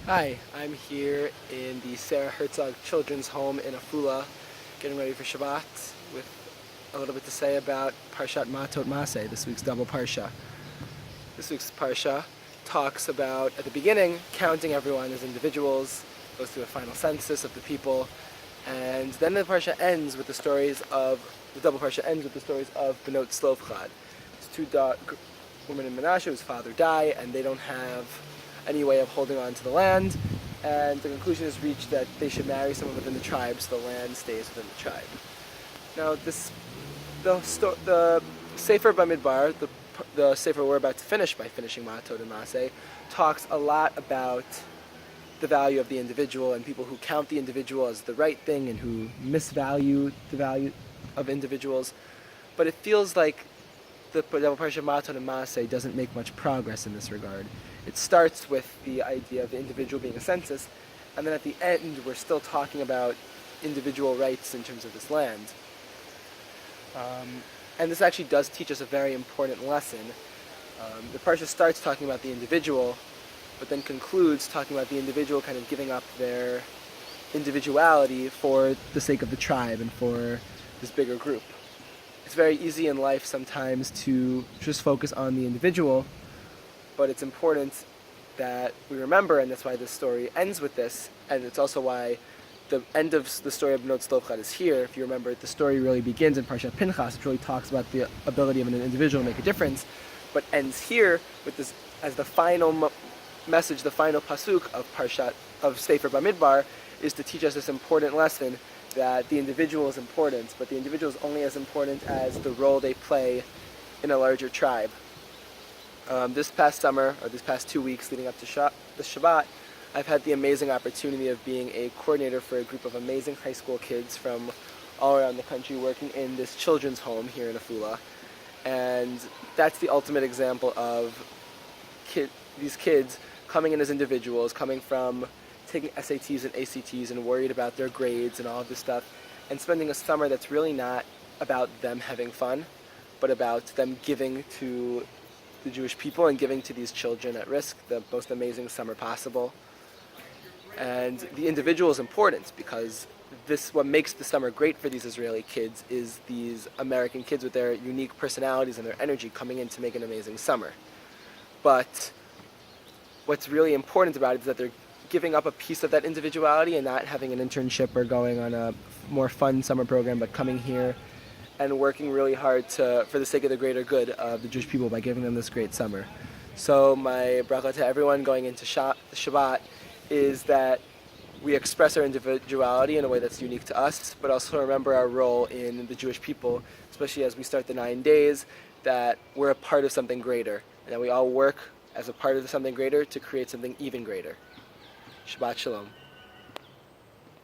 Hi, I'm here in the Sarah Herzog Children's Home in Afula, getting ready for Shabbat, with a little bit to say about Parshat Matot Masei, this week's double Parsha. This week's Parsha talks about, at the beginning, counting everyone as individuals, goes through a final census of the people, and then the Parsha ends with the stories of, the double Parsha ends with the stories of Benot Tzlofchad. It's two women in Menashe whose father died, and they don't have any way of holding on to the land, and the conclusion is reached that they should marry someone within the tribe so the land stays within the tribe. Now, the Sefer Bamidbar, the Sefer we're about to finish by finishing Matot and Masei, talks a lot about the value of the individual and people who count the individual as the right thing and who misvalue the value of individuals. But it feels like the double Parsha Matot and Masei doesn't make much progress in this regard. It starts with the idea of the individual being a census, and then at the end we're still talking about individual rights in terms of this land. And this actually does teach us a very important lesson. The Parsha starts talking about the individual, but then concludes talking about the individual kind of giving up their individuality for the sake of the tribe and for this bigger group. It's very easy in life sometimes to just focus on the individual, but it's important that we remember, and that's why this story ends with this, and it's also why the end of the story of Benot Tzlofchad is here. If you remember, the story really begins in Parshat Pinchas, which really talks about the ability of an individual to make a difference, but ends here with this as the final message, the final pasuk of Sefer Bamidbar, is to teach us this important lesson that the individual is important, but the individual is only as important as the role they play in a larger tribe. This past summer, or this past 2 weeks leading up to the Shabbat, I've had the amazing opportunity of being a coordinator for a group of amazing high school kids from all around the country working in this children's home here in Afula. And that's the ultimate example of these kids coming in as individuals, coming from taking SATs and ACTs and worried about their grades and all of this stuff, and spending a summer that's really not about them having fun, but about them giving to the Jewish people and giving to these children at risk the most amazing summer possible. And the individual is important because what makes the summer great for these Israeli kids is these American kids with their unique personalities and their energy coming in to make an amazing summer. But what's really important about it is that they're giving up a piece of that individuality and not having an internship or going on a more fun summer program, but coming here and working really hard for the sake of the greater good of the Jewish people by giving them this great summer. So my bracha to everyone going into Shabbat is that we express our individuality in a way that's unique to us, but also remember our role in the Jewish people, especially as we start the 9 days, that we're a part of something greater, and that we all work as a part of something greater to create something even greater. Shabbat Shalom.